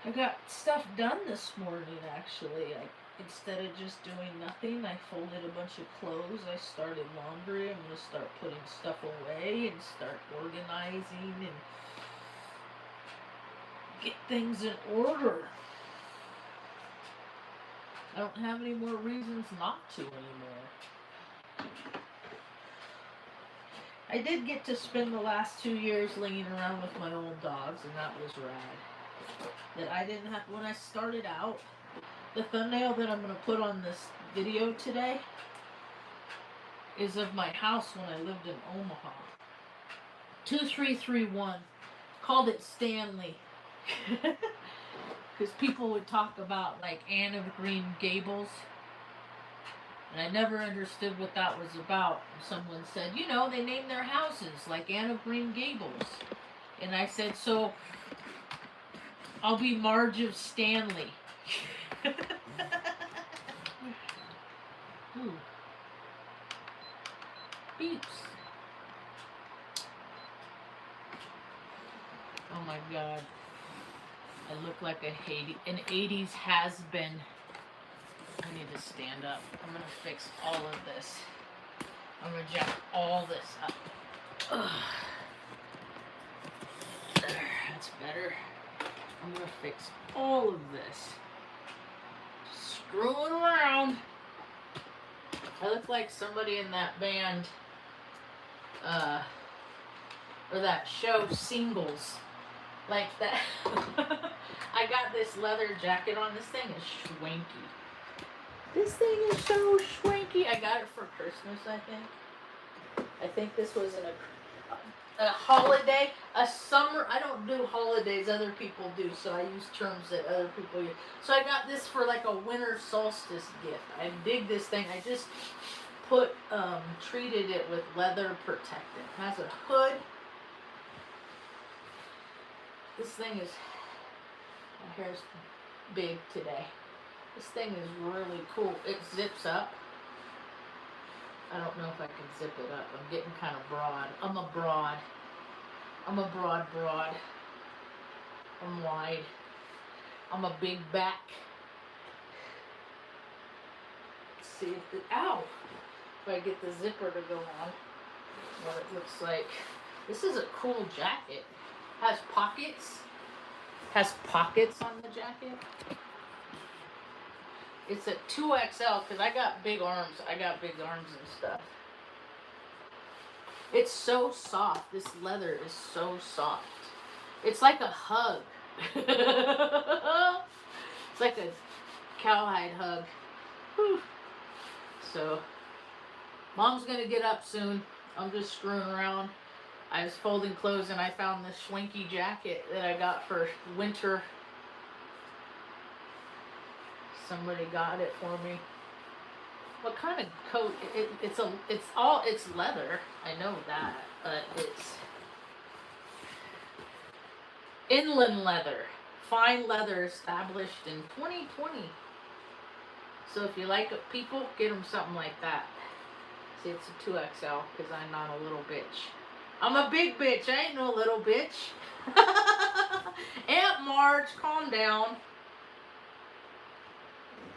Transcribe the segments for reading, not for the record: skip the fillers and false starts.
I got stuff done this morning, actually. Instead of just doing nothing, I folded a bunch of clothes. I started laundry. I'm going to start putting stuff away and start organizing and get things in order. I don't have any more reasons not to anymore. I did get to spend the last 2 years laying around with my old dogs, and that was rad. That I didn't have, when I started out, the thumbnail that I'm going to put on this video today is of my house when I lived in Omaha. 2331. Called it Stanley. Because people would talk about like Anne of Green Gables. And I never understood what that was about. Someone said, you know, they named their houses like Anne of Green Gables. And I said, so I'll be Marge of Stanley. Ooh. Beeps. Oh my god. I look like an 80s has-been. I need to stand up. I'm going to fix all of this. I'm going to jack all this up. Ugh. There, that's better. I'm going to fix all of this. Screwing around. I look like somebody in that band, or that show, Singles. Like that. I got this leather jacket on. This thing is schwanky. This thing is so schwanky. I got it for Christmas, I think. I think this was in a holiday, a summer. I don't do holidays, other people do, so I use terms that other people use. So I got this for like a winter solstice gift. I dig this thing. I just treated it with leather protectant. It has a hood. This thing is, my hair's big today. This thing is really cool. It zips up. I don't know if I can zip it up. I'm getting kind of broad. I'm a broad. I'm wide. I'm a big back. Let's see if if I get the zipper to go on, what it looks like. This is a cool jacket. Has pockets. Has pockets on the jacket. It's a 2XL because I got big arms. I got big arms and stuff. It's so soft. This leather is so soft. It's like a hug. It's like a cowhide hug. Whew. So, Mom's going to get up soon. I'm just screwing around. I was folding clothes and I found this schwanky jacket that I got for winter. Somebody got it for me. What kind of coat? It's leather. I know that, but it's inland leather, fine leather, established in 2020. So if you like it, people, get them something like that. See, it's a 2XL because I'm not a little bitch. I'm a big bitch. I ain't no little bitch. Aunt Marge, calm down.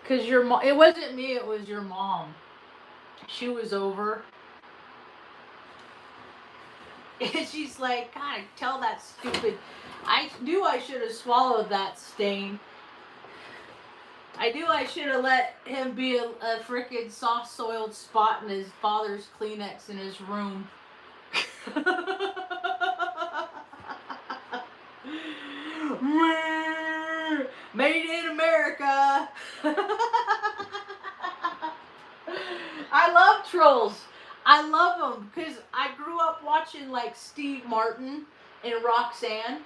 Because your mom, it wasn't me, it was your mom. She was over. And she's like, God, tell that stupid. I knew I should have swallowed that stain. I knew I should have let him be a freaking soft-soiled spot in his father's Kleenex in his room. Made in America. I love trolls. I love them because I grew up watching like Steve Martin and Roxanne.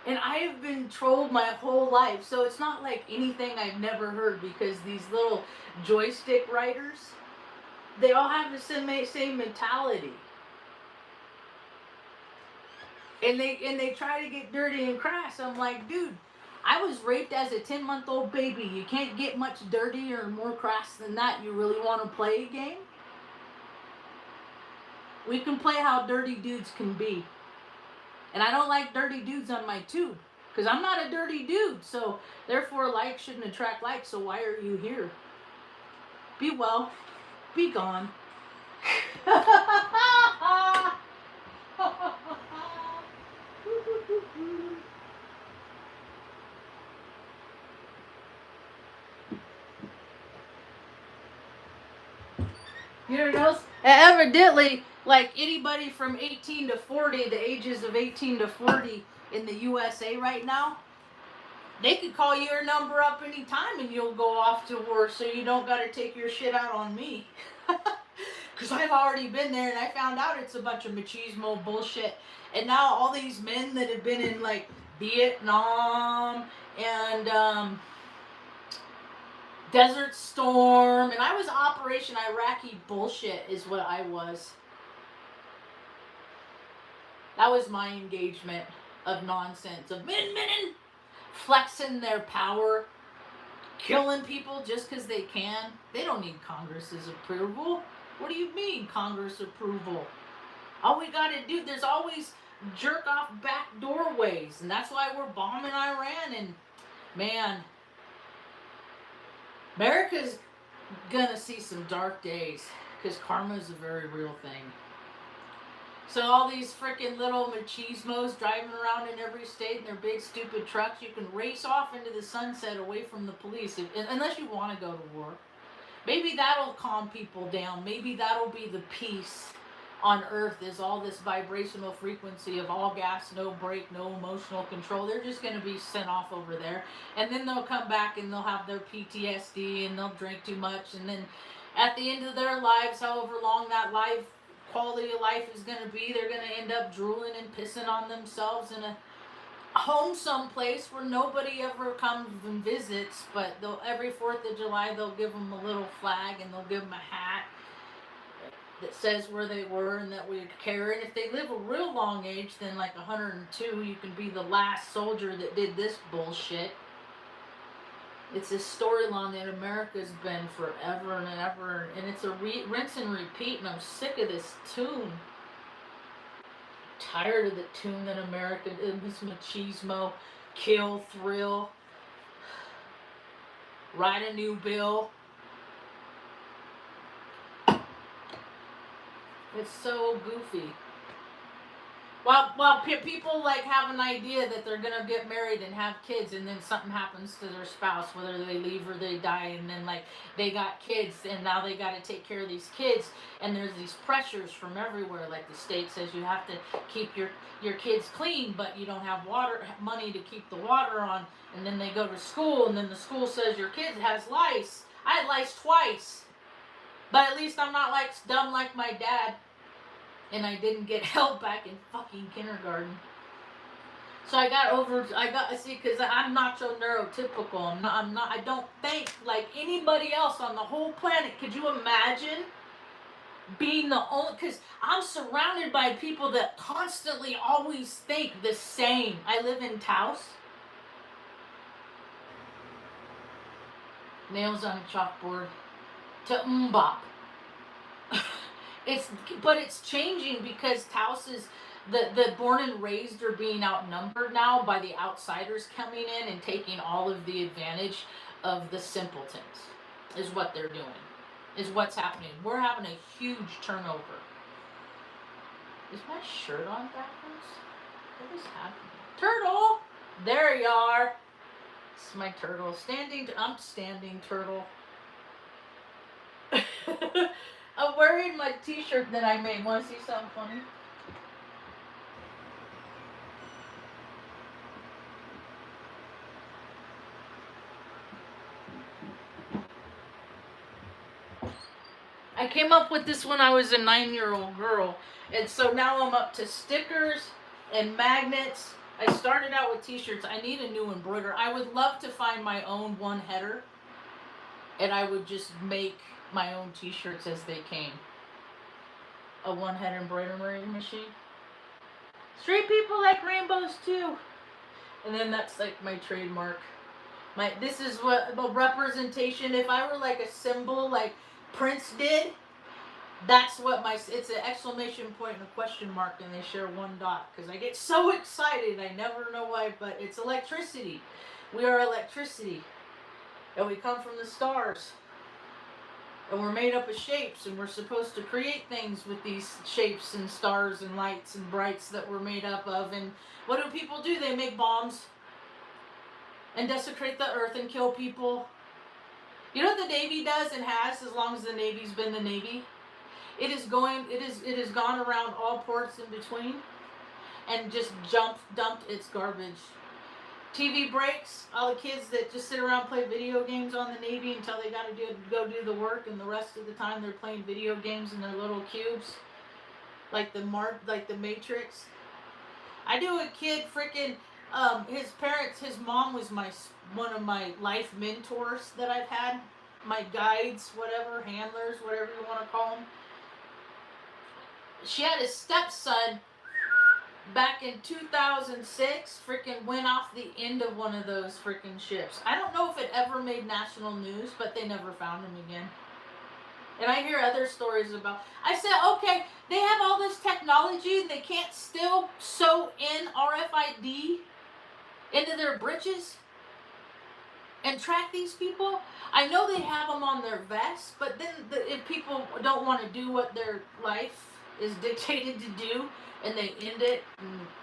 And I have been trolled my whole life. So it's not like anything I've never heard because these little joystick writers, they all have the same mentality. And they try to get dirty and crass. I'm like, dude, I was raped as a 10-month-old baby. You can't get much dirtier or more crass than that. You really want to play a game? We can play how dirty dudes can be. And I don't like dirty dudes on my tube. Because I'm not a dirty dude. So, therefore, like shouldn't attract like. So, why are you here? Be well. Be gone. You know what else? Evidently, like anybody from 18 to 40, the ages of 18 to 40 in the USA right now, they could call your number up anytime and you'll go off to war, so you don't got to take your shit out on me. Because I've already been there and I found out it's a bunch of machismo bullshit. And now all these men that have been in like Vietnam and Desert Storm, and I was Operation Iraqi bullshit is what I was. That was my engagement of nonsense, of men flexing their power, killing people just because they can. They don't need Congress's approval. What do you mean, Congress approval? All we gotta do, there's always jerk off back doorways, and that's why we're bombing Iran. And man, America's gonna see some dark days because karma is a very real thing. So all these freaking little machismos driving around in every state in their big stupid trucks, you can race off into the sunset away from the police, unless you want to go to war. Maybe that'll calm people down. Maybe that'll be the peace on earth, is all this vibrational frequency of all gas, no brake, no emotional control. They're just going to be sent off over there. And then they'll come back and they'll have their PTSD and they'll drink too much. And then at the end of their lives, however long that life quality of life is going to be, they're going to end up drooling and pissing on themselves in a home someplace where nobody ever comes and visits, but every 4th of July they'll give them a little flag and they'll give them a hat that says where they were and that we care. And if they live a real long age, then like 102, you can be the last soldier that did this bullshit. It's a storyline that America's been forever and ever, and it's a rinse and repeat, and I'm sick of this tune. Tired of the tune that America is, this machismo, kill, thrill, write a new bill. It's so goofy. While people like have an idea that they're gonna get married and have kids, and then something happens to their spouse, whether they leave or they die, and then like they got kids and now they got to take care of these kids, and there's these pressures from everywhere. Like the state says you have to keep your kids clean, but you don't have money to keep the water on, and then they go to school, and then the school says your kid has lice. I had lice twice, but at least I'm not like dumb like my dad. And I didn't get help back in fucking kindergarten. So see, because I'm not so neurotypical. I don't think like anybody else on the whole planet. Could you imagine being the only, because I'm surrounded by people that constantly always think the same. I live in Taos. Nails on a chalkboard. To mbop. But it's changing because Taos is, the born and raised are being outnumbered now by the outsiders coming in and taking all of the advantage of the simpletons, is what they're doing, is what's happening. We're having a huge turnover. Is my shirt on backwards? What is happening? Turtle! There you are. It's my turtle. I'm standing turtle. I'm wearing my t-shirt that I made. Want to see something funny? I came up with this when I was a 9-year-old girl. And so now I'm up to stickers and magnets. I started out with t-shirts. I need a new embroider. I would love to find my own one header. And I would just make my own t-shirts as they came. A one-head embroidery machine. Straight people like rainbows too. And then that's like my trademark. This is what a representation. If I were like a symbol like Prince did, That's what it's an exclamation point and a question mark, and they share one dot because I get so excited. I never know why, but it's electricity. We are electricity, and we come from the stars, and we're made up of shapes, and we're supposed to create things with these shapes and stars and lights and brights that we're made up of. And what do people do? They make bombs and desecrate the earth and kill people. You know what the Navy does and has, as long as the Navy's been the Navy? It has gone around all ports in between and just dumped its garbage. TV breaks, all the kids that just sit around play video games on the Navy until they got to go do the work, and the rest of the time they're playing video games in their little cubes, like the Matrix. I knew a kid freaking his mom was one of my life mentors that I've had, my guides, whatever, handlers, whatever you want to call them. She had a stepson back in 2006, freaking went off the end of one of those freaking ships. I don't know if it ever made national news, but they never found him again. And I hear other stories about. I said, okay, they have all this technology and they can't still sew in RFID into their britches and track these people. I know they have them on their vests, but then if people don't want to do what their life is dictated to do, and they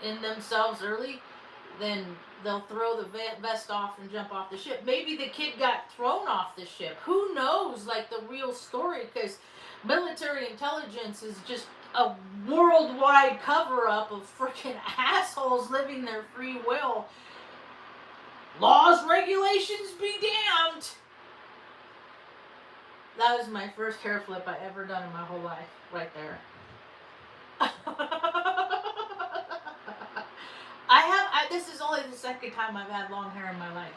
end themselves early, then they'll throw the vest off and jump off the ship. Maybe the kid got thrown off the ship. Who knows, like, the real story, because military intelligence is just a worldwide cover-up of freaking assholes living their free will. Laws, regulations be damned. That was my first hair flip I ever done in my whole life, right there. This is only the second time I've had long hair in my life.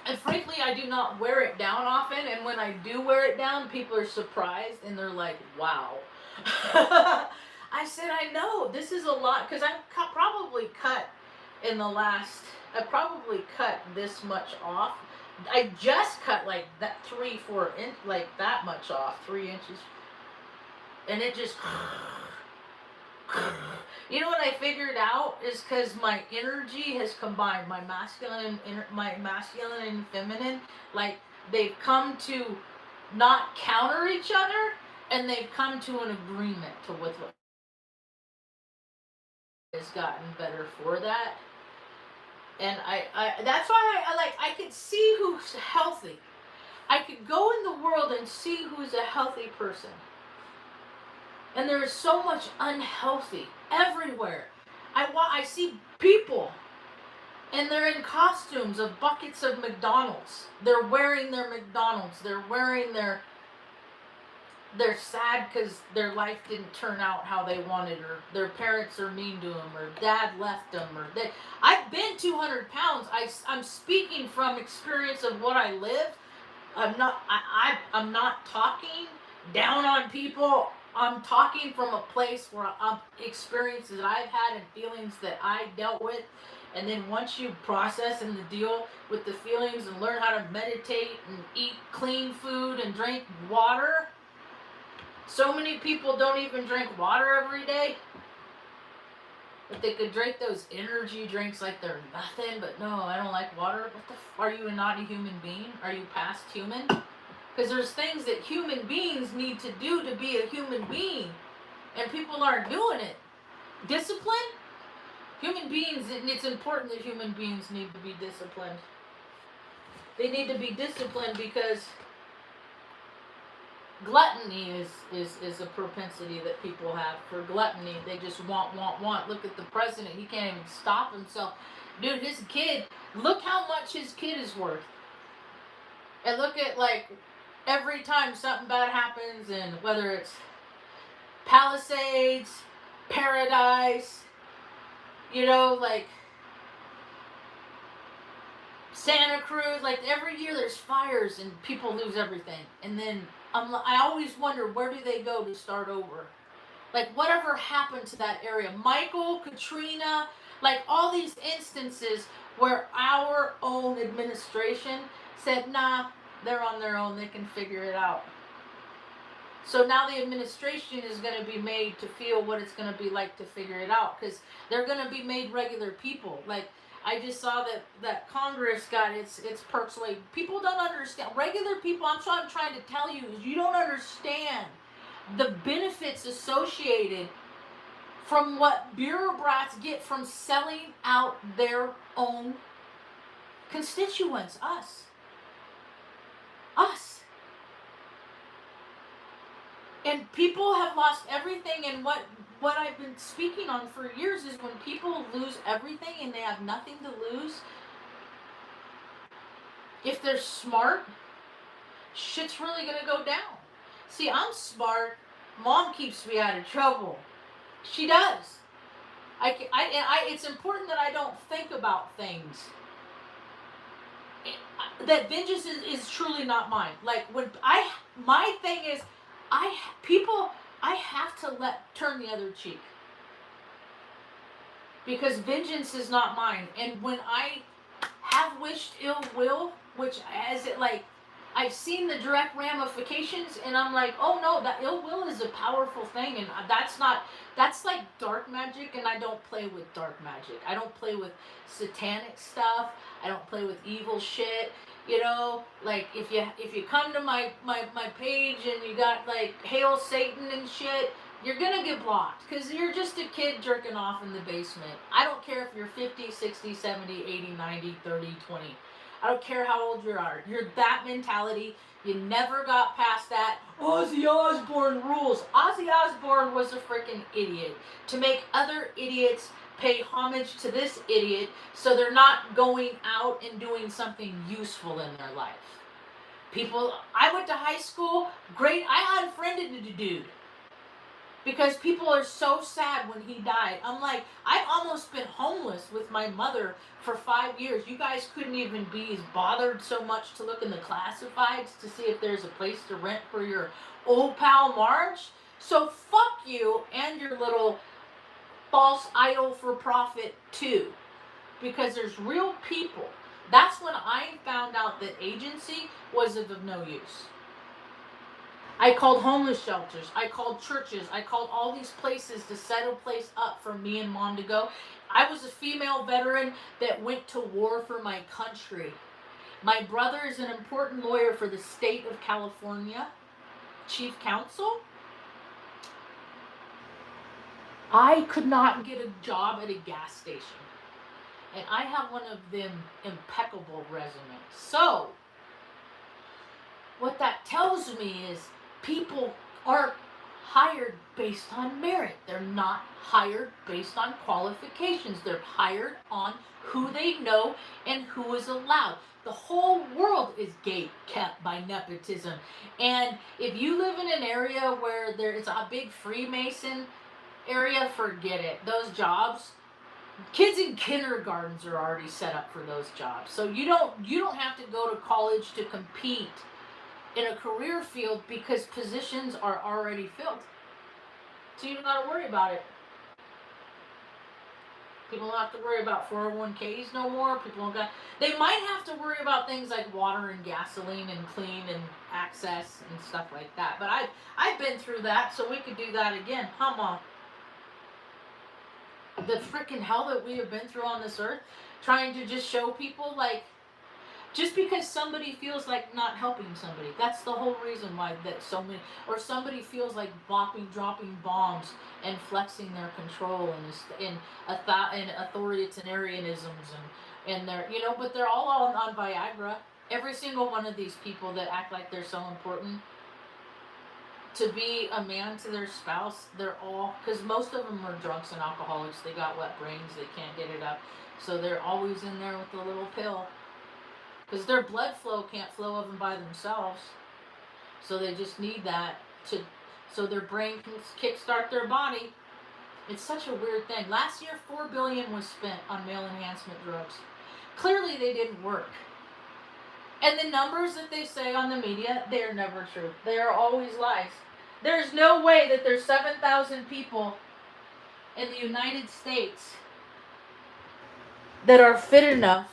And frankly, I do not wear it down often, and when I do wear it down, people are surprised, and they're like, wow. I said, I know, this is a lot, because I probably cut this much off. I just cut like that 3-4 inch, like that much off, 3 inches. And it just, you know what I figured out is because my energy has combined, my masculine and feminine, like they've come to not counter each other, and they've come to an agreement with what has gotten better for that. And I that's why I could see who's healthy. I could go in the world and see who's a healthy person. And there is so much unhealthy everywhere. I see people, and they're in costumes of buckets of McDonald's. They're wearing their McDonald's. They're wearing they're sad because their life didn't turn out how they wanted, or their parents are mean to them, or dad left them, or I've been 200 pounds. I'm speaking from experience of what I lived. I'm not talking down on people. I'm talking from a place where experiences that I've had and feelings that I dealt with. And then once you process and deal with the feelings and learn how to meditate and eat clean food and drink water. So many people don't even drink water every day. But they could drink those energy drinks like they're nothing. But no, I don't like water. Are you not a human being? Are you past human? Because there's things that human beings need to do to be a human being. And people aren't doing it. Discipline? Human beings, it's important that human beings need to be disciplined. They need to be disciplined because gluttony is a propensity that people have for gluttony. They just want. Look at the president. He can't even stop himself. Dude, his kid, look how much his kid is worth. And look at, like, every time something bad happens, and whether it's Palisades, Paradise, you know, like Santa Cruz, like every year there's fires and people lose everything. And then I always wonder, where do they go to start over? Like, whatever happened to that area? Michael, Katrina, like all these instances where our own administration said, nah, they're on their own, they can figure it out. So now the administration is going to be made to feel what it's going to be like to figure it out, because they're going to be made regular people. Like, I just saw that Congress got its perks. Like, people don't understand. Regular people, I'm trying to tell you, is you don't understand the benefits associated from what bureaucrats get from selling out their own constituents, us. And people have lost everything, and what I've been speaking on for years is when people lose everything and they have nothing to lose, if they're smart, shit's really gonna go down. See, I'm smart. Mom keeps me out of trouble. She does. It's important that I don't think about things. That vengeance is truly not mine. Like, my thing is, I have to turn the other cheek. Because vengeance is not mine. And when I have wished ill will, which I've seen the direct ramifications, and I'm like, oh no, that ill will is a powerful thing, and that's like dark magic, and I don't play with dark magic. I don't play with satanic stuff. I don't play with evil shit. You know, like, if you come to my page and you got like Hail Satan and shit, you're gonna get blocked, because you're just a kid jerking off in the basement. I don't care if you're 50, 60, 70, 80, 90, 30, 20. I don't care how old you are. You're that mentality. You never got past that. Ozzy Osbourne rules. Ozzy Osbourne was a freaking idiot to make other idiots pay homage to this idiot, so they're not going out and doing something useful in their life. People, I went to high school, great, I unfriended the dude. Because people are so sad when he died. I'm like, I've almost been homeless with my mother for 5 years. You guys couldn't even be as bothered so much to look in the classifieds to see if there's a place to rent for your old pal Marge. So fuck you and your little false idol for profit too. Because there's real people. That's when I found out that agency was of no use. I called homeless shelters. I called churches. I called all these places to set a place up for me and Mom to go. I was a female veteran that went to war for my country. My brother is an important lawyer for the state of California, chief counsel. I could not get a job at a gas station. And I have one of them impeccable resumes. So, what that tells me is, people aren't hired based on merit. They're not hired based on qualifications. They're hired on who they know and who is allowed. The whole world is gate-kept by nepotism. And if you live in an area where it's a big Freemason area, forget it. Those jobs, kids in kindergartens are already set up for those jobs. So you don't have to go to college to compete in a career field, because positions are already filled. So you don't got to worry about it. People don't have to worry about 401ks no more. They might have to worry about things like water and gasoline and clean and access and stuff like that. But I've been through that, so we could do that again. Huh, Mom? The freaking hell that we have been through on this earth, trying to just show people, like, just because somebody feels like not helping somebody, that's the whole reason why that so many, or somebody feels like dropping bombs and flexing their control and authoritarianisms and they're, but they're all on Viagra. Every single one of these people that act like they're so important to be a man to their spouse, they're all, because most of them are drunks and alcoholics. They got wet brains, they can't get it up, so they're always in there with the little pill. Because their blood flow can't flow of them by themselves. So they just need that so their brain can kickstart their body. It's such a weird thing. Last year, $4 billion was spent on male enhancement drugs. Clearly they didn't work. And the numbers that they say on the media, they are never true. They are always lies. There's no way that there's 7,000 people in the United States that are fit enough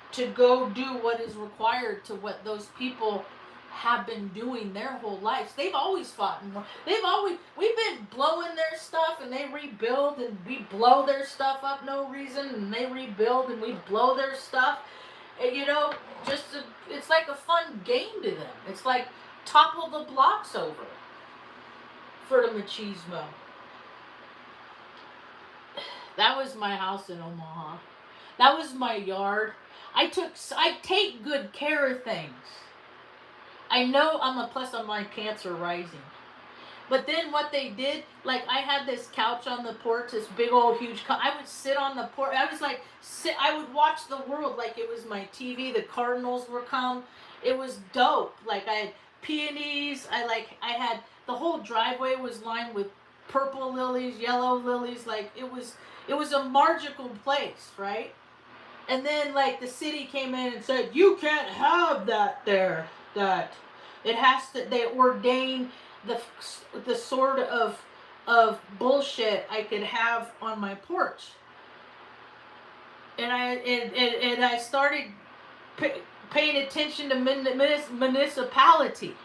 to go do what is required to what those people have been doing their whole lives. They've always fought and we've been blowing their stuff and they rebuild and we blow their stuff up no reason and they rebuild and we blow their stuff. And, it's like a fun game to them. It's like topple the blocks over for the machismo. That was my house in Omaha. That was my yard. I take good care of things. I know plus I'm my cancer rising. But then what they did, like I had this couch on the porch, this big old huge I would sit on the porch. I was like, I would watch the world like it was my TV. The Cardinals were come. It was dope. Like I had peonies. I had, the whole driveway was lined with purple lilies, yellow lilies. Like it was a magical place, right? And then like the city came in and said, you can't have that there. That it has to, they ordain the sort of bullshit I could have on my porch. And I started paying attention to municipality.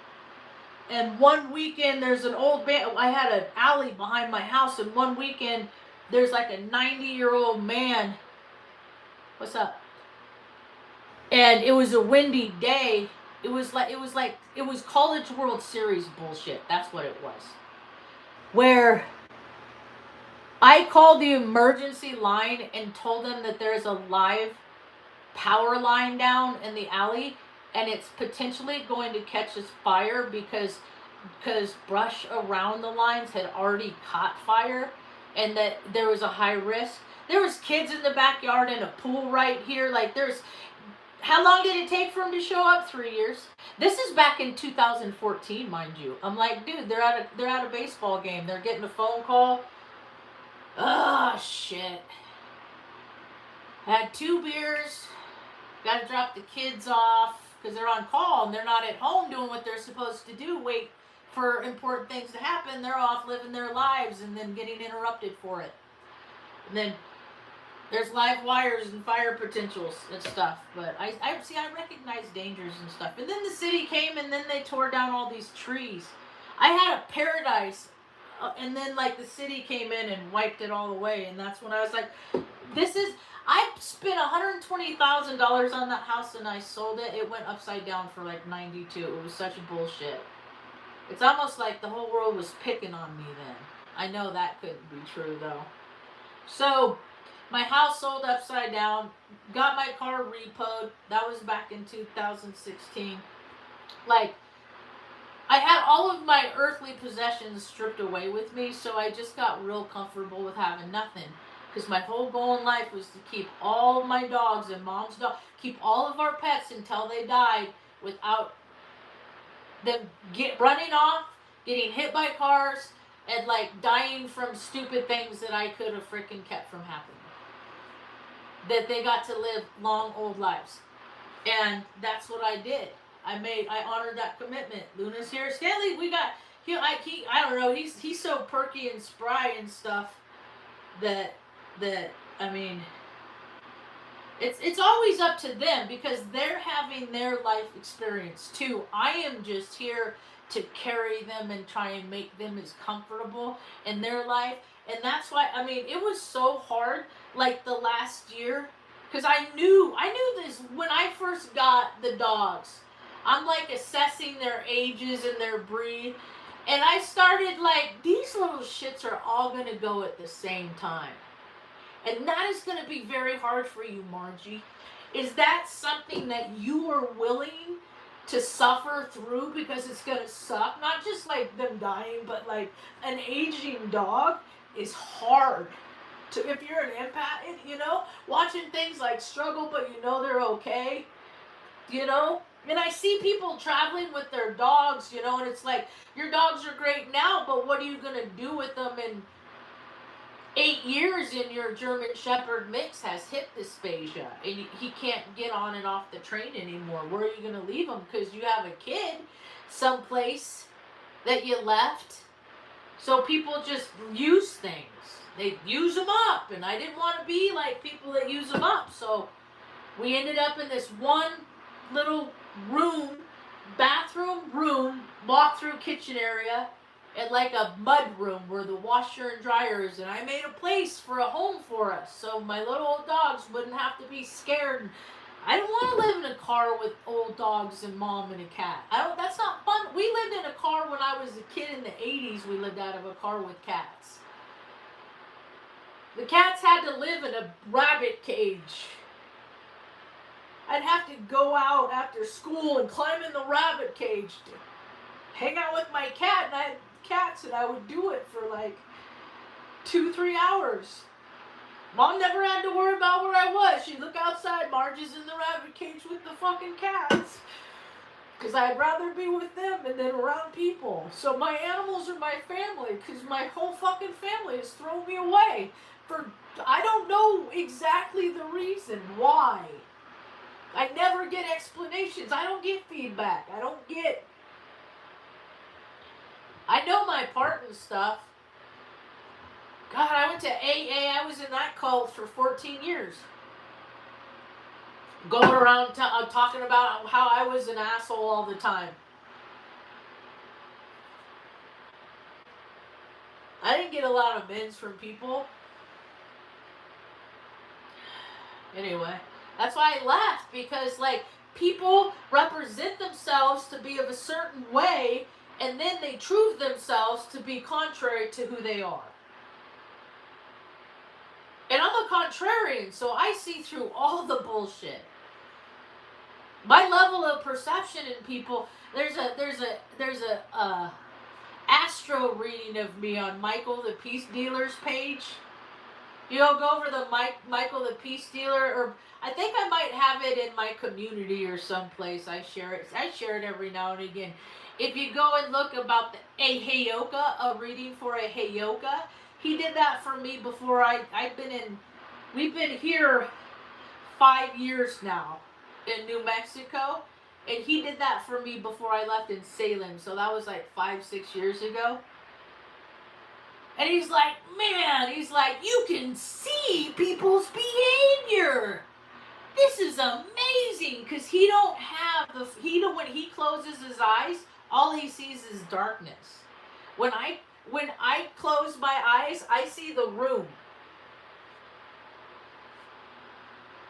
And one weekend there's an old man, I had an alley behind my house, and one weekend there's like a 90-year-old man. What's up? And it was a windy day. It was College World Series bullshit. That's what it was. Where I called the emergency line and told them that there's a live power line down in the alley and it's potentially going to catch this fire because brush around the lines had already caught fire and that there was a high risk. There was kids in the backyard and a pool right here. Like how long did it take for them to show up? 3 years. This is back in 2014, mind you. I'm like, dude, they're at a baseball game. They're getting a phone call. Oh, shit. Had 2 beers. Got to drop the kids off because they're on call and they're not at home doing what they're supposed to do. Wait for important things to happen. They're off living their lives and then getting interrupted for it. And then there's live wires and fire potentials and stuff. But I recognize dangers and stuff. And then the city came and then they tore down all these trees. I had a paradise. And then like the city came in and wiped it all away. And that's when I was like, I spent $120,000 on that house and I sold it. It went upside down for like 92. It was such bullshit. It's almost like the whole world was picking on me then. I know that couldn't be true though. So my house sold upside down, got my car repoed. That was back in 2016. Like, I had all of my earthly possessions stripped away with me, so I just got real comfortable with having nothing. Because my whole goal in life was to keep all my dogs and mom's dog, keep all of our pets until they died without them running off, getting hit by cars, and like dying from stupid things that I could have freaking kept from happening. That they got to live long old lives. And that's what I did. I honored that commitment. Luna's here. Stanley, I don't know, he's so perky and spry and stuff that I mean, it's always up to them because they're having their life experience too. I am just here to carry them and try and make them as comfortable in their life. And that's why, I mean, it was so hard, like the last year, because I knew this when I first got the dogs. I'm like assessing their ages and their breed. And I started like, these little shits are all going to go at the same time. And that is going to be very hard for you, Margie. Is that something that you are willing to suffer through because it's going to suck? Not just like them dying, but like an aging dog is hard. If you're an empath, watching things like struggle, but they're okay, And I see people traveling with their dogs, and it's like, your dogs are great now, but what are you going to do with them in 8 years? And your German Shepherd mix has hip dysphagia, and he can't get on and off the train anymore. Where are you going to leave him? Because you have a kid someplace that you left. So people just use things. They use them up, and I didn't want to be like people that use them up. So we ended up in this one little room bathroom room, walk through kitchen area, and like a mud room where the washer and dryer is. And I made a place for a home for us, so my little old dogs wouldn't have to be scared. I don't want to live in a car with old dogs and mom and a cat. That's not fun. We lived in a car when I was a kid in the 80s. We lived out of a car with cats. The cats had to live in a rabbit cage. I'd have to go out after school and climb in the rabbit cage to hang out with my cat, and I had cats, and I would do it for like 2-3 hours. Mom never had to worry about where I was. She'd look outside, Marge is in the rabbit cage with the fucking cats. Because I'd rather be with them and then around people. So my animals are my family, because my whole fucking family has thrown me away. I don't know exactly the reason why. I never get explanations. I don't get feedback. I know my part and stuff. God, I went to AA. I was in that cult for 14 years. Going around talking about how I was an asshole all the time. I didn't get a lot of amends from people. Anyway, that's why I left, because like people represent themselves to be of a certain way, and then they prove themselves to be contrary to who they are. And I'm a contrarian, so I see through all the bullshit. My level of perception in people, there's a astro reading of me on Michael the Peace Dealer's page. You know, go over the Michael the Peace Dealer, or I think I might have it in my community or someplace. I share it every now and again. If you go and look about a Heyoka, a reading for a Heyoka, he did that for me before we've been here 5 years now in New Mexico, and he did that for me before I left in Salem, so that was like 5-6 years ago. And he's like, man, you can see people's behavior. This is amazing, because when he closes his eyes, all he sees is darkness. When I close my eyes, I see the room.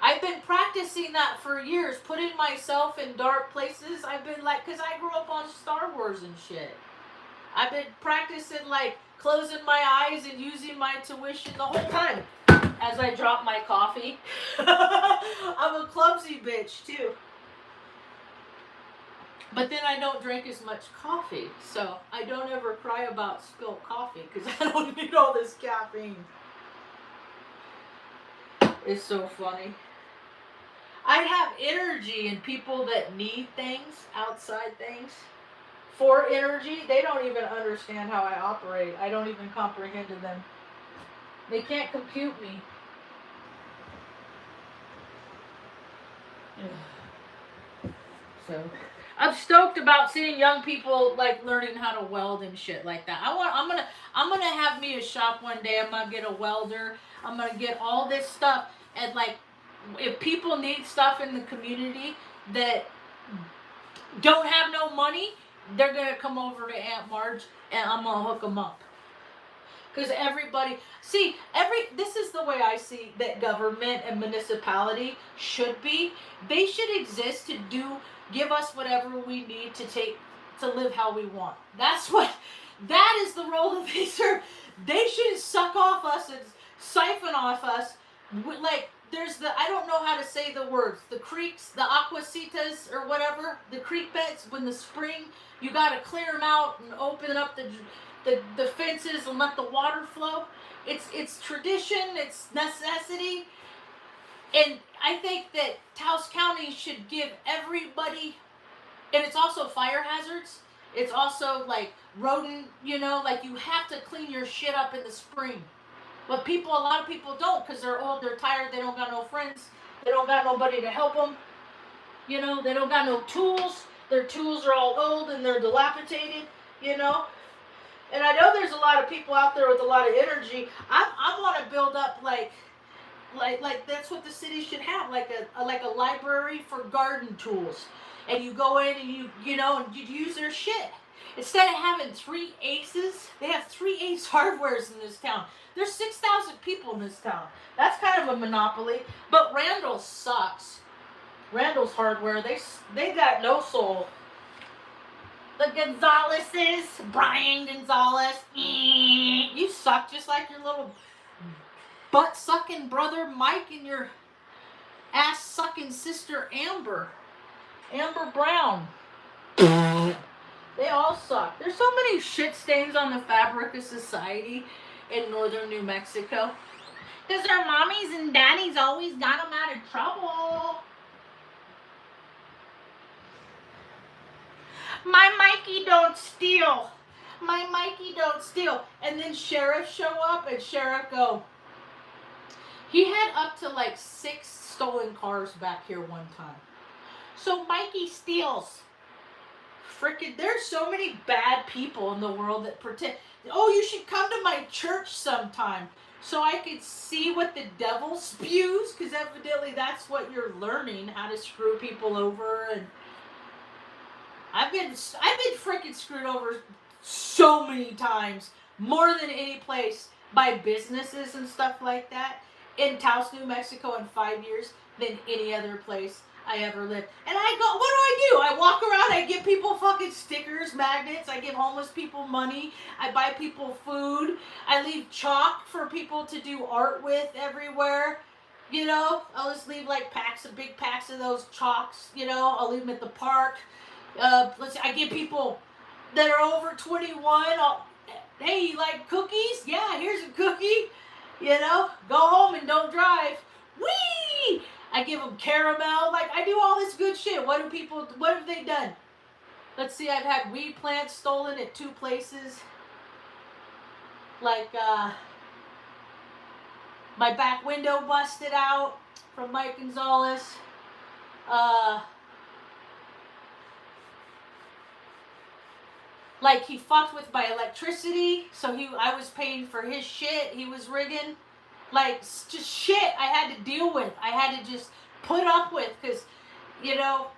I've been practicing that for years, putting myself in dark places. I've been like, because I grew up on Star Wars and shit. I've been practicing like closing my eyes and using my intuition the whole time as I drop my coffee. I'm a clumsy bitch too. But then I don't drink as much coffee, so I don't ever cry about spilled coffee because I don't need all this caffeine. It's so funny. I have energy in people that need things, outside things, for energy. They don't even understand how I operate. I don't even comprehend to them. They can't compute me. So I'm stoked about seeing young people like learning how to weld and shit like that. I'm gonna have me a shop one day. I'm gonna get a welder. I'm gonna get all this stuff, and like if people need stuff in the community that don't have no money, they're gonna come over to Aunt Marge and I'm gonna hook them up. Because everybody, this is the way I see that government and municipality should be. They should exist to give us whatever we need to live how we want. That is the role that they serve. They should suck off us and siphon off us. Like, I don't know how to say the words, the creeks, the aguacitas or whatever, the creek beds, when the spring, you gotta clear them out and open up the fences and let the water flow. It's tradition, it's necessity. And I think that Taos County should give everybody, and it's also fire hazards. It's also like rodent, like you have to clean your shit up in the spring. But a lot of people don't, because they're old, they're tired, they don't got no friends, they don't got nobody to help them. They don't got no tools. Their tools are all old and they're dilapidated, And I know there's a lot of people out there with a lot of energy. I want to build up like like that's what the city should have, like a library for garden tools, and you go in and and you use their shit. Instead of having three aces, they have three ace hardwares in this town. There's 6,000 people in this town. That's kind of a monopoly. But Randall's sucks. Randall's hardware, they got no soul. The Gonzaleses, Brian Gonzalez, you suck just like your little butt-sucking brother Mike and your ass-sucking sister Amber Brown. They all suck. There's so many shit stains on the fabric of society in northern New Mexico. Because their mommies and daddies always got them out of trouble. My Mikey don't steal. My Mikey don't steal. And then sheriff show up and sheriff go, he had up to like 6 stolen cars back here one time. So Mikey steals. Freaking, there's so many bad people in the world that pretend, oh, you should come to my church sometime so I could see what the devil spews, because evidently that's what you're learning, how to screw people over. And I've been freaking screwed over so many times, more than any place, by businesses and stuff like that in Taos, New Mexico in 5 years than any other place I ever lived. And I go, what do? I walk around, I give people fucking stickers, magnets, I give homeless people money, I buy people food, I leave chalk for people to do art with everywhere. I'll just leave like big packs of those chalks, I'll leave them at the park. I give people that are over 21, hey, you like cookies? Yeah, here's a cookie. Go home and don't drive. Whee! I give them caramel. Like, I do all this good shit. What have they done? Let's see, I've had weed plants stolen at 2 places. Like, my back window busted out from Mike Gonzalez. Like, he fucked with my electricity, so I was paying for his shit he was rigging. Like, just shit I had to deal with. I had to just put up with, because,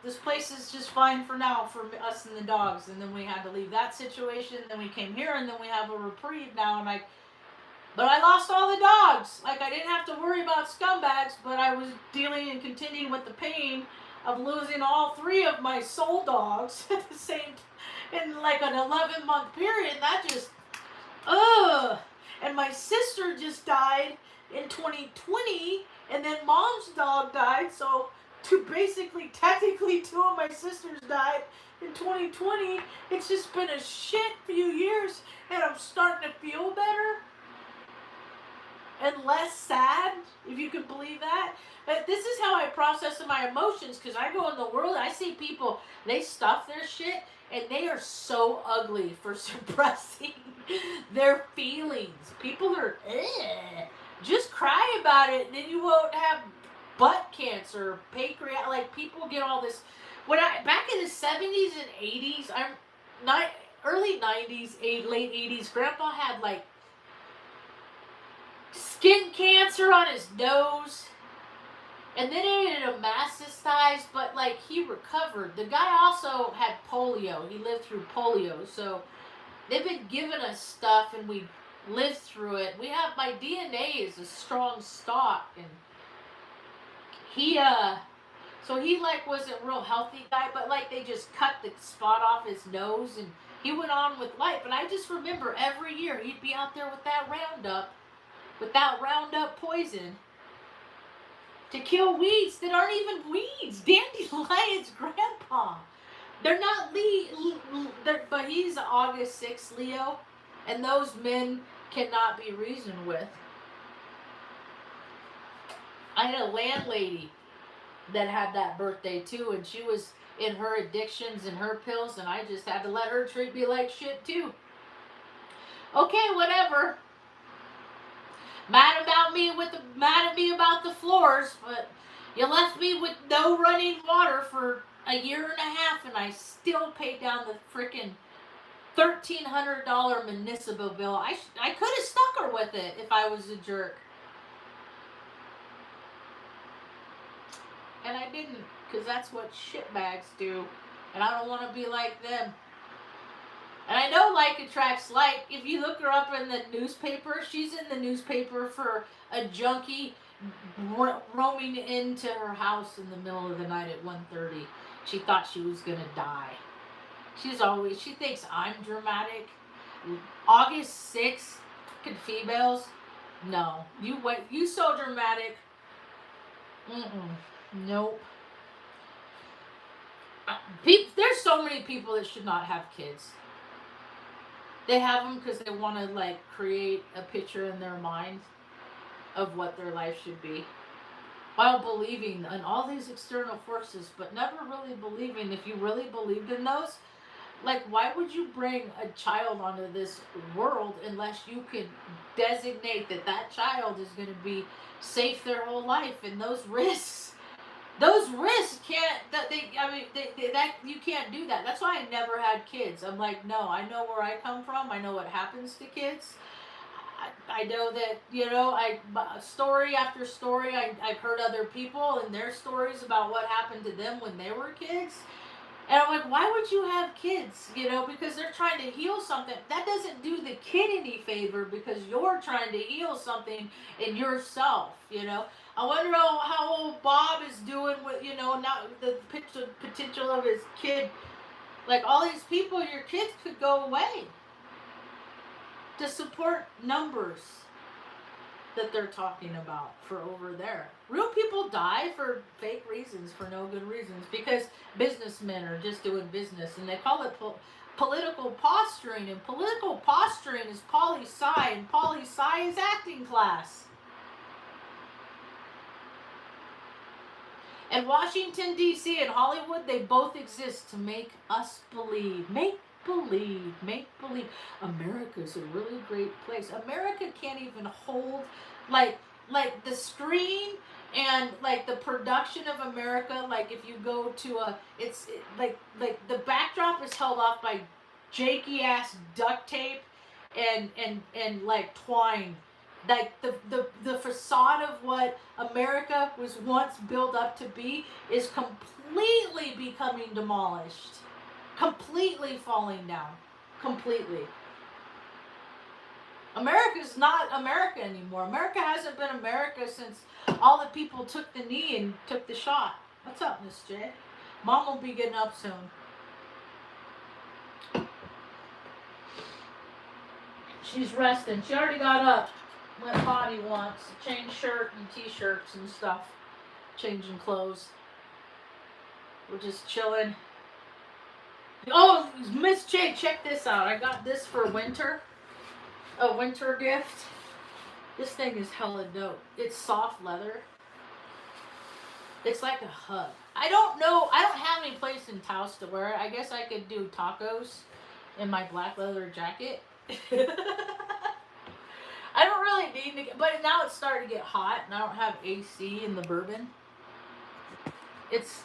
this place is just fine for now for us and the dogs. And then we had to leave that situation, then we came here, and then we have a reprieve now. And but I lost all the dogs. Like, I didn't have to worry about scumbags, but I was dealing and continuing with the pain of losing all 3 of my soul dogs at the same time. In like an 11-month period. That just, And my sister just died in 2020, and then mom's dog died, so technically 2 of my sisters died in 2020. It's just been a shit few years, and I'm starting to feel better and less sad, if you can believe that. But this is how I process my emotions, because I go in the world, I see people, they stuff their shit, and they are so ugly for suppressing their feelings. People are, just cry about it, and then you won't have butt cancer, pancreas. Like, people get all this. Back in the 70s and 80s, early 90s, late 80s, Grandpa had like skin cancer on his nose. And then it had metastasized, but like he recovered. The guy also had polio. He lived through polio. So they've been giving us stuff and we lived through it. My DNA is a strong stock. And he like wasn't a real healthy guy, but like they just cut the spot off his nose and he went on with life. And I just remember every year he'd be out there with that Roundup poison, to kill weeds that aren't even weeds. Dandelion's grandpa. They're not but he's an August 6th Leo, and those men cannot be reasoned with. I had a landlady that had that birthday too, and she was in her addictions and her pills, and I just had to let her treat me like shit too. Okay, whatever. Mad at me about the floors, but you left me with no running water for a year and a half, and I still paid down the freaking $1,300 municipal bill. I could have stuck her with it if I was a jerk. And I didn't, because that's what shitbags do. And I don't want to be like them. And I know like attracts like. If you look her up in the newspaper, she's in the newspaper for a junkie roaming into her house in the middle of the night at 1:30. She thought she was going to die. She thinks I'm dramatic. August 6th, fucking females. No. You so dramatic. Nope. There's so many people that should not have kids. They have them because they want to like create a picture in their mind of what their life should be, while believing in all these external forces, but never really believing. If you really believed in those, like, why would you bring a child onto this world unless you could designate that that child is going to be safe their whole life? And those risks can't, that you can't do that. That's why I never had kids. I'm like, no, I know where I come from. I know what happens to kids. I know that, story after story, I've heard other people and their stories about what happened to them when they were kids. And I'm like, why would you have kids? Because they're trying to heal something. That doesn't do the kid any favor, because you're trying to heal something in yourself, I wonder how old Bob is doing with, now the potential of his kid. Like, all these people, your kids could go away to support numbers that they're talking about for over there. Real people die for fake reasons, for no good reasons, because businessmen are just doing business, and they call it political posturing, and political posturing is poli-sci, and poli-sci is acting class. And Washington, D.C. and Hollywood, they both exist to make us believe. Make believe. America's a really great place. America can't even hold, like the screen and like the production of America. Like, if you go to like the backdrop is held off by janky ass duct tape and like twine. Like the facade of what America was once built up to be is completely becoming demolished. Completely falling down. Completely. America's not America anymore. America hasn't been America since all the people took the knee and took the shot. What's up, Miss J? Mom will be getting up soon. She's resting. She already got up. Went potty once. Changed shirt and t-shirts and stuff. Changing clothes. We're just chilling. Oh, Miss J, check this out. I got this for winter. A winter gift. This thing is hella dope. It's soft leather. It's like a hug. I don't know. I don't have any place in Taos to wear it. I guess I could do tacos in my black leather jacket. I don't really need to, but now it's starting to get hot, and I don't have AC in the bourbon. It's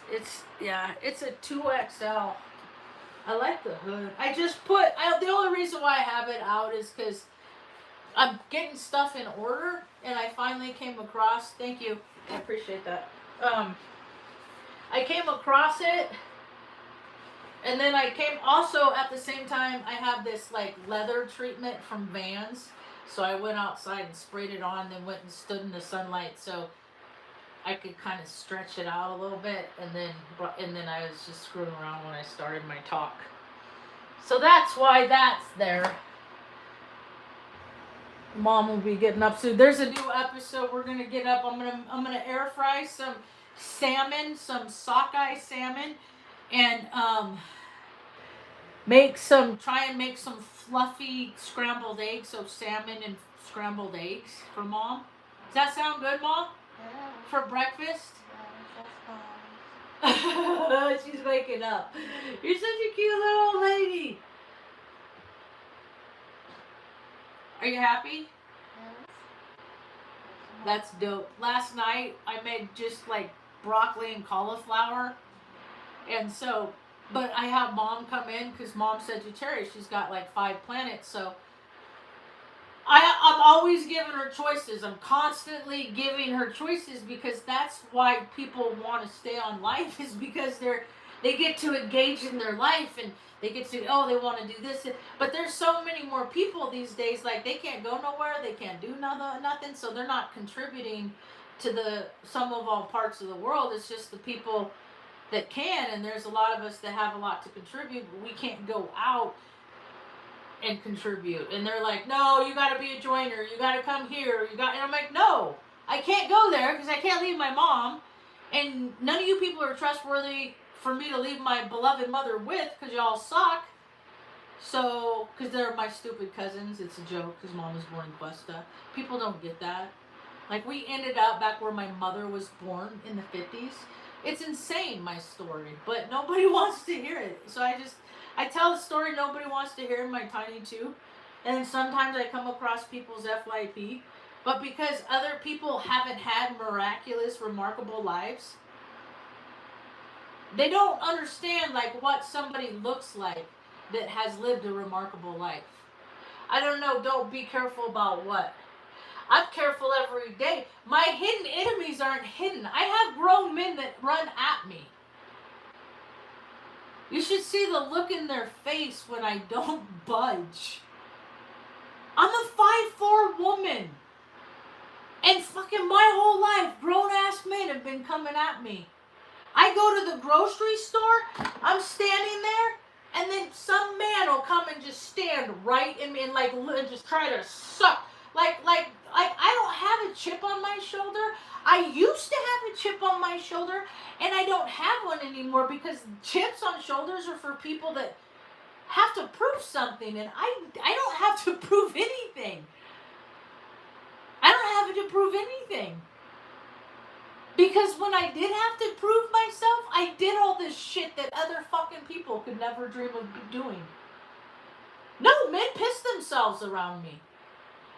a 2XL. I like the hood. I just the only reason why I have it out is because I'm getting stuff in order, and I finally came across, thank you, I appreciate that. I came across it, and then I came also at the same time, I have this like leather treatment from Vans. So I went outside and sprayed it on, then went and stood in the sunlight so I could kind of stretch it out a little bit, and then I was just screwing around when I started my talk. So that's why that's there. Mom will be getting up soon. There's a new episode we're gonna get up. I'm gonna air fry some salmon, some sockeye salmon, and try and make some fluffy scrambled eggs, so salmon and scrambled eggs for Mom. Does that sound good, Mom? Yeah. For breakfast? Yeah, that's She's waking up. You're such a cute little old lady. Are you happy? Yes. That's dope. Last night I made just like broccoli and cauliflower, and so, but I have Mom come in because Mom's Sagittarius. She's got like 5 planets, so I'm always giving her choices. I'm constantly giving her choices because that's why people want to stay on life is because they get to engage in their life and they get to they want to do this. But there's so many more people these days. Like they can't go nowhere. They can't do nothing. So they're not contributing to the some of all parts of the world. It's just the people that can. And there's a lot of us that have a lot to contribute, but we can't go out and contribute. And they're like, no, you got to be a joiner. You got to come here. And I'm like, no, I can't go there because I can't leave my mom. And none of you people are trustworthy for me to leave my beloved mother with because y'all suck. So, because they're my stupid cousins. It's a joke because mom was born in Cuesta. People don't get that. Like, we ended up back where my mother was born in the 50s. It's insane, my story. But nobody wants to hear it. So I tell the story nobody wants to hear in my tiny tube. And then sometimes I come across people's FYP. But because other people haven't had miraculous, remarkable lives, they don't understand like what somebody looks like that has lived a remarkable life. I don't know, don't be careful about what. I'm careful every day. My hidden enemies aren't hidden. I have grown men that run at me. You should see the look in their face when I don't budge. I'm a 5'4" woman. And fucking my whole life, grown-ass men have been coming at me. I go to the grocery store, I'm standing there, and then some man will come and just stand right in me and like just try to suck. Like I don't have a chip on my shoulder. I used to have a chip on my shoulder, and I don't have one anymore because chips on shoulders are for people that have to prove something, and I don't have to prove anything. I don't have to prove anything. Because when I did have to prove myself, I did all this shit that other fucking people could never dream of doing. No, men piss themselves around me.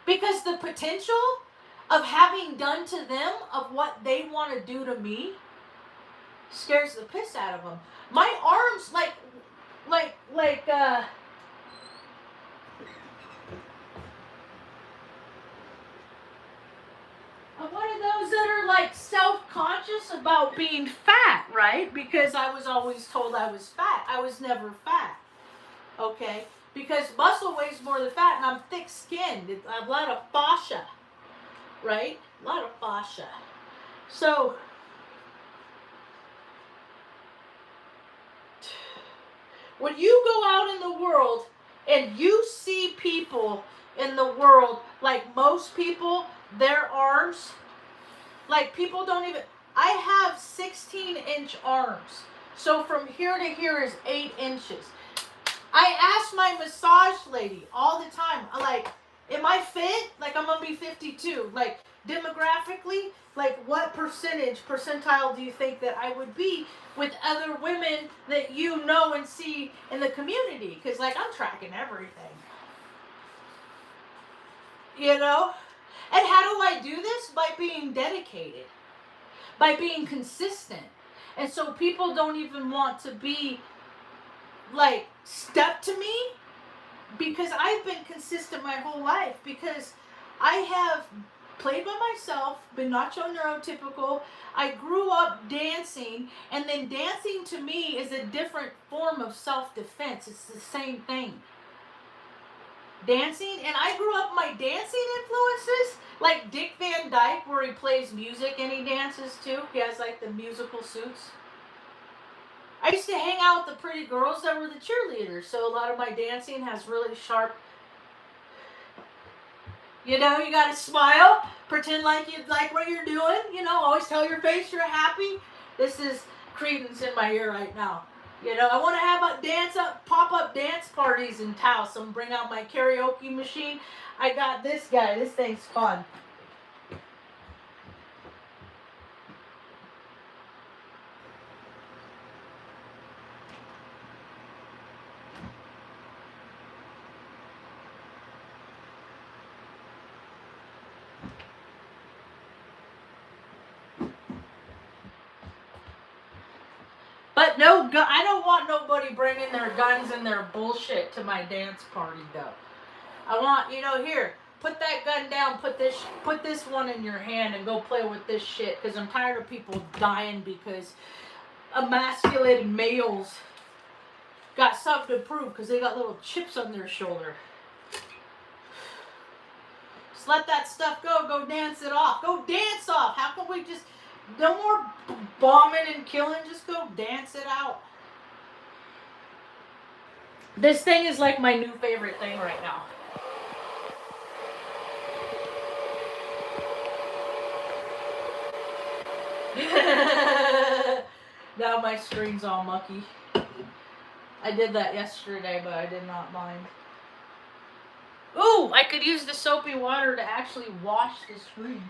Because the potential of having done to them of what they want to do to me scares the piss out of them. My arms, like one of those that are like self-conscious about being fat, right? Because I was always told I was fat. I was never fat. Okay? Because muscle weighs more than fat, and I'm thick-skinned. I have a lot of fascia, right? A lot of fascia. So, when you go out in the world and you see people in the world, like most people, their arms, like people don't even, I have 16-inch arms. So from here to here is 8 inches. I ask my massage lady all the time, like, am I fit? Like, I'm going to be 52. Like, demographically, like, what percentile do you think that I would be with other women that you know and see in the community? Because, like, I'm tracking everything. You know? And how do I do this? By being dedicated. By being consistent. And so people don't even want to be, like, step to me. Because I've been consistent my whole life. Because I have played by myself, been macho neurotypical. I grew up dancing. And then dancing to me is a different form of self-defense. It's the same thing. Dancing, and I grew up my dancing influences, like Dick Van Dyke, where he plays music and he dances too. He has like the musical suits. I used to hang out with the pretty girls that were the cheerleaders, so a lot of my dancing has really sharp, you know, you gotta smile, pretend like you like what you're doing, you know, always tell your face you're happy. This is Credence in my ear right now. You know, I want to have pop-up dance parties in Taos. I'm bring out my karaoke machine. I got this guy. This thing's fun. But no, I don't want nobody bringing their guns and their bullshit to my dance party, though. I want, you know, here, put that gun down, put this one in your hand and go play with this shit, because I'm tired of people dying because emasculated males got something to prove because they got little chips on their shoulder. Just let that stuff go. Go dance it off. Go dance off. How can we just, no more bombing and killing, just go dance it out. This thing is like my new favorite thing right now. Now my screen's all mucky. I did that yesterday, but I did not mind. Ooh, I could use the soapy water to actually wash the screen.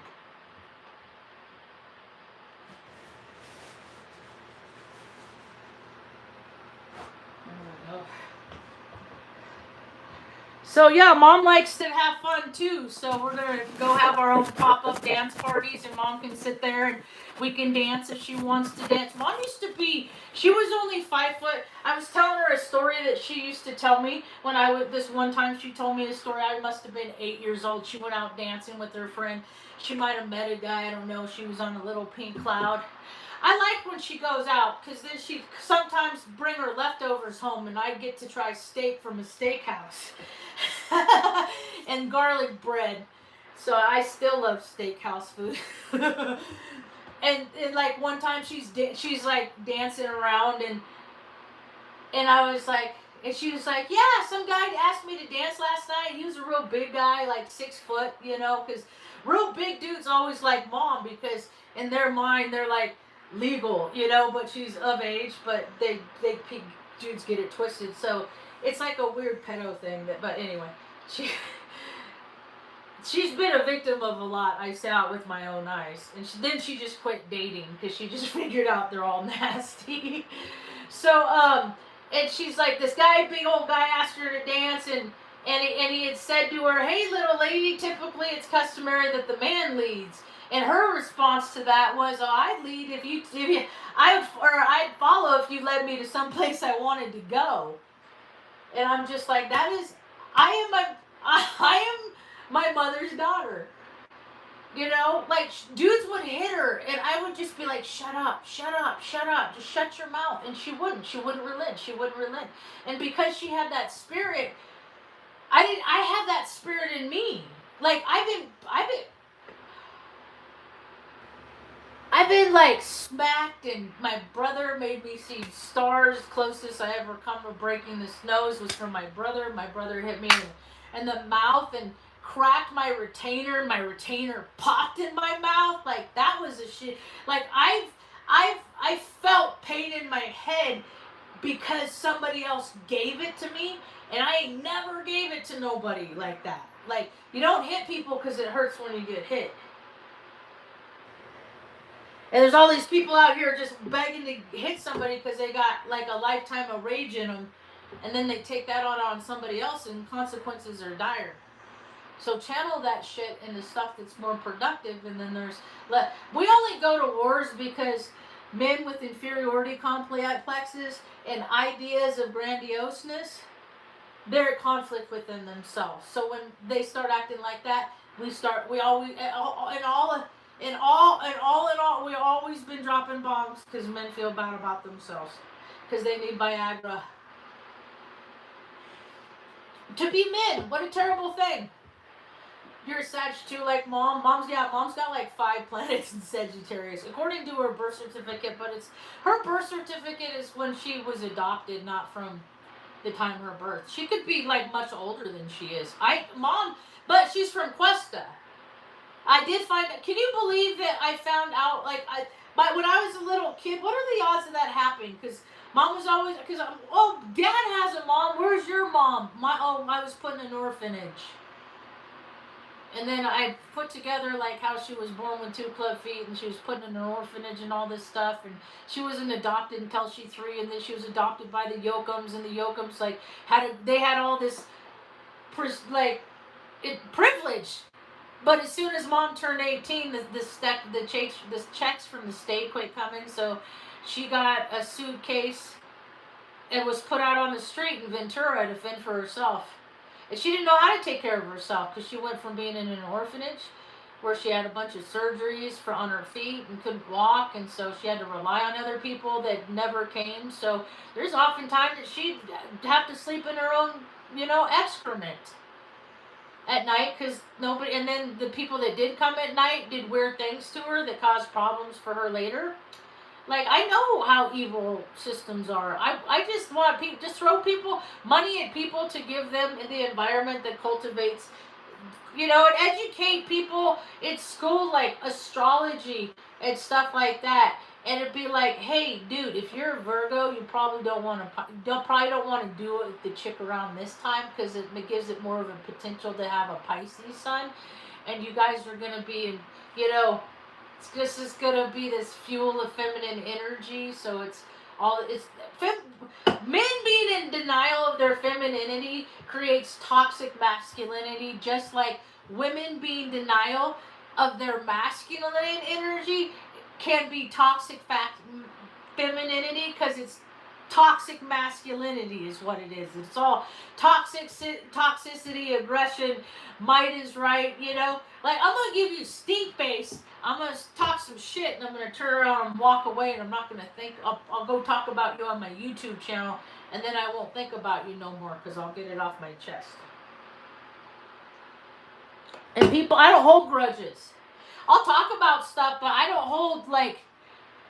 So yeah, Mom likes to have fun too. So we're gonna go have our own pop-up dance parties, and Mom can sit there and we can dance if she wants to dance. Mom used to be, she was only 5 foot. I was telling her a story that she used to tell me when I was, this one time she told me a story. I must have been 8 years old. She went out dancing with her friend. She might have met a guy, I don't know. She was on a little pink cloud. I like when she goes out because then she sometimes bring her leftovers home, and I get to try steak from a steakhouse and garlic bread. So I still love steakhouse food. and like one time she's like dancing around, and I was like, and she was like, yeah, some guy asked me to dance last night. He was a real big guy, like 6 foot, you know, because real big dudes always like Mom because in their mind they're like legal, you know, but she's of age, but they dudes get it twisted. So it's like a weird pedo thing. But anyway, she's been a victim of a lot. I saw it with my own eyes, and then she just quit dating because she just figured out they're all nasty. So and she's like, this guy, big old guy, asked her to dance, and he had said to her, hey little lady, typically it's customary that the man leads. And her response to that was, oh, I'd lead I'd follow if you led me to some place I wanted to go. And I'm just like, I am my mother's daughter. You know, like dudes would hit her, and I would just be like, shut up, shut up, shut up, just shut your mouth. And she wouldn't relent. And because she had that spirit, I have that spirit in me. Like I've been like smacked, and my brother made me see stars. Closest I ever come to breaking this nose was from my brother. My brother hit me in the mouth and cracked my retainer. My retainer popped in my mouth. Like that was a shit. Like I felt pain in my head because somebody else gave it to me, and I never gave it to nobody like that. Like you don't hit people because it hurts when you get hit. And there's all these people out here just begging to hit somebody because they got like a lifetime of rage in them. And then they take that on somebody else, and consequences are dire. So channel that shit into stuff that's more productive. And then we only go to wars because men with inferiority complexes and ideas of grandioseness, they're at conflict within themselves. So when they start acting like that, we've always been dropping bombs because men feel bad about themselves because they need Viagra. To be men, what a terrible thing. You're a Sag too, like Mom. Mom's got like 5 planets in Sagittarius, according to her birth certificate. But her birth certificate is when she was adopted, not from the time of her birth. She could be like much older than she is. But she's from Cuesta. I did find out. Can you believe that I found out, like, when I was a little kid, what are the odds of that happening? Because Mom was always, Dad has a mom. Where's your mom? I was put in an orphanage. And then I put together, like, how she was born with 2 club feet, and she was put in an orphanage and all this stuff, and she wasn't adopted until she 3, and then she was adopted by the Yokums, and the Yokums, like, they had all this, privilege. But as soon as Mom turned 18, the checks from the state quit coming, so she got a suitcase and was put out on the street in Ventura to fend for herself. And she didn't know how to take care of herself because she went from being in an orphanage where she had a bunch of surgeries for on her feet and couldn't walk, and so she had to rely on other people that never came. So there's often times that she'd have to sleep in her own, excrement at night because nobody. And then the people that did come at night did weird things to her that caused problems for her later. Like, I know how evil systems are. I just want people, just throw people money at people to give them the environment that cultivates, and educate people in school, like astrology and stuff like that. And it'd be like, hey, dude, if you're a Virgo, you probably don't want to do it with the chick around this time because it gives it more of a potential to have a Pisces sun, and you guys are gonna be in, this is gonna be this fuel of feminine energy. So men being in denial of their femininity creates toxic masculinity, just like women being denial of their masculine energy can be toxic femininity because it's toxic masculinity is what it is. It's all toxicity, aggression, might is right, Like, I'm going to give you stink face. I'm going to talk some shit and I'm going to turn around and walk away and I'm not going to think. I'll go talk about you on my YouTube channel and then I won't think about you no more because I'll get it off my chest. And people, I don't hold grudges. I'll talk about stuff, but I don't hold like,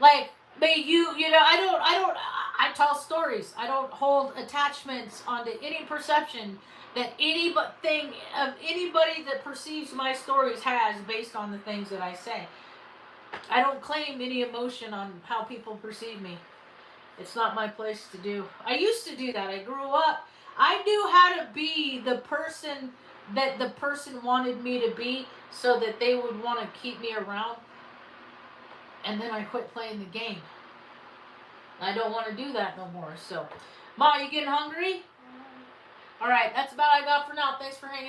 I tell stories. I don't hold attachments onto any perception that anybody that perceives my stories has based on the things that I say. I don't claim any emotion on how people perceive me. It's not my place to do. I used to do that. I grew up. I knew how to be the person that the person wanted me to be so that they would want to keep me around. And then I quit playing the game. I don't want to do that no more. So, Ma, you getting hungry? All right, that's about all I got for now. Thanks for hanging